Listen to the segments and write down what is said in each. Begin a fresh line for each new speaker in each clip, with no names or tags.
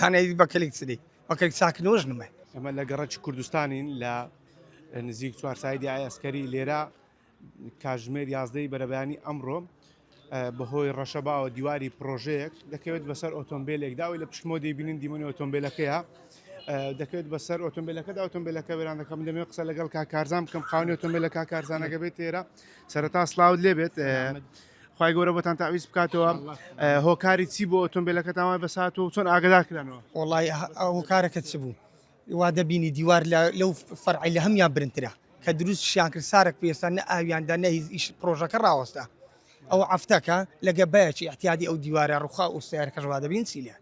هەنەی بەکەلێک سدەی بەکەلێک ساکنۆژ نمە
ئەمە لە گەڕەکی کوردستانین لە نزیک چوار سایدی ئایسکەری لێرە کاتژمێر 11 بەرەبەیانی ئەمڕۆ بەهۆی ڕەشەباوە دیواری پرۆژەیەک دەکەوێت بەسەر ئۆتۆمبیلێکداوی لە پشتمۆ دەیبینین دیمەنی ئۆتۆمبیلەکەیە دەکەوێت بەسەر ئۆتۆمبیلەکەدا ئۆتۆمبیلەکە وێران دەکەم دەمێت قسە لەگەڵ کارزان بکەم خاونی ئۆتۆمبیلەکە کارزانەکە بێت تێرە سەرەتا سلااوت لێبێت خی گەورە بۆتان تاویست بکاتەوە هۆکاری چی بۆ ئۆتۆمبیلەکە تاوای بەسات و چۆن ئاگدارکرانەوە
وڵی هۆکارەکەت چ بوو وا دەبینی دیوار لەو فەرعی لە هەمیان برنترە کە دروست شیان کرد سارێک پێێستا نە ئاویاندا نەهیز پرۆژەکە ڕاوەستا ئەو ئەفتەکە لەگە بەیەکی احتیادی ئەو دیوارە ڕوخا و سیارەکەژوا دەبین چیلە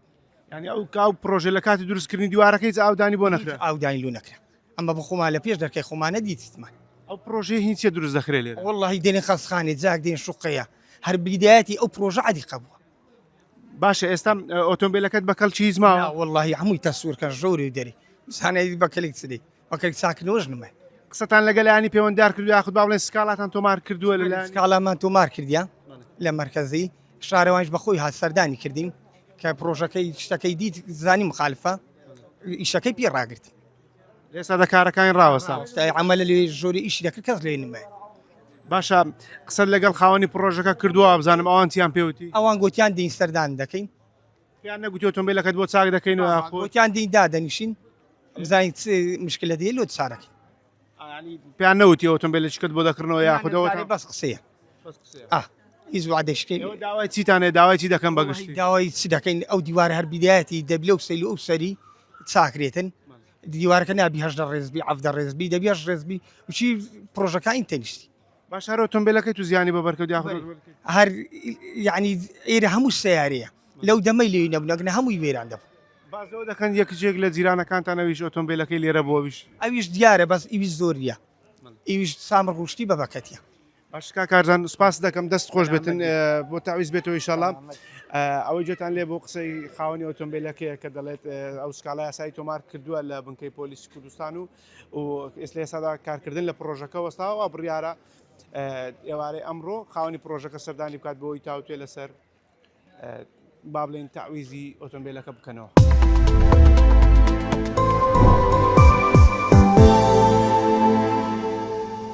ینی ئەو کاو پرۆژه لە کاتی دروستکردنی دیوارەکەی ئاودانی بۆ نەکرێت
ئاودانی لو نەکرێت ئەمە بخۆمان لە پێش دەکەی خۆمانە دیتمان
ئەو پرۆژه هیچ دروست دەخرێت لێ
واللهی دێنێ خەسخانی جاک دێن شوقەیە هەر بیدایەتی ئەو پرۆژە عادی قبووە
باشە ئێستا ئۆتۆمبیلەکەت بەکەڵ چیز ماوە
واللهی هەمووی تەسوورکە ژۆری دەری هەنەی بەکەلێک سدەی بەکەلێک ساکنۆژ نمە
قسەتان لەگەلانی پەیوەنددار کردو یاخود با بڵێن سکاڵاتان تۆمار کردووە لە
سکاڵامان تۆمار کردیا لە مرکزی شارەوانش بەخۆی هات سەردانی کردیم کە پرۆژەکەی شتەکەی دیت زانی مخالفە ئیشەکەی پێ ڕاگرت
ئێستا دەکارەکانی ڕاوەستا
عملە لێ ژۆری ئیشی دەکرد کەس لێ نمە
باشە قسەت لەگەڵ خاوەنی پرۆژەکە کردووە بزانم ئەوانتیان پێوتی
ئەوان گوتیان دین سەردان دەکەین
یان نەگوتی ئۆتۆمبیلەکەت بۆ چاک دەکەینەوە
گوتیان دین دادەنیشین بزانین مشکلە دێ لۆ چارەکەی
پێیان نەوتی ئۆتۆمبیلەکەت بۆ دەکردنەوە یاخودەوە
بەس قسەیە هیچ وعدەشکەی
داوای چیتانێ داوای چی دەکەم بەگشتی
داوای چی دەکەین ئەو دیوارە هەر بیدایەتی دەبلە و سەیل ئەو سەری چاکرێتن دیوارەکە نابی هەشدە ڕێزبی ئەفدە ڕێزبی دەبی هەش ڕێزبی وچی پرۆژەکە ئینتەنیشتی
باش هەر ئۆتۆمبیلەکەی تو زیانی بە بەرکەوت یاخود
هەر یعنی ئێرە هەموو سیارەیە لەو دەمەی لێ نەبوونەکە هەمووی وێران دەبوو
بازەوە دەکەن یەکجێک لە جیرانەکانتانەویش ئۆتۆمبیلەکەی لێرە بۆویش
ئەویش دیارە بەس ئیویش زۆریە ئیویش سامر ڕوشتی بە بەکەتیە
باشکا کارزان سپاس دەکەم دەست خۆش بێتن بۆ تاویست بێتەوە ئیشەڵا ئەوەی جێتان لێ بۆ قسەی خاوەنی ئۆتۆمبیلەکەیە کە دەڵێت ئەو سکاڵای یاسایی تۆمار کردووە لە بنکەی پۆلیسی کوردستان و ئێستا کارکردن لە پرۆژەکە وەستاوە بڕیارە ئێوارەی ئەمڕۆ خاوەنی پرۆژەکە سەردانی بکات بۆەوەی تاوتێ لەسەر با بڵێن تاویزی ئۆتۆمبیلەکە بکەنەوە.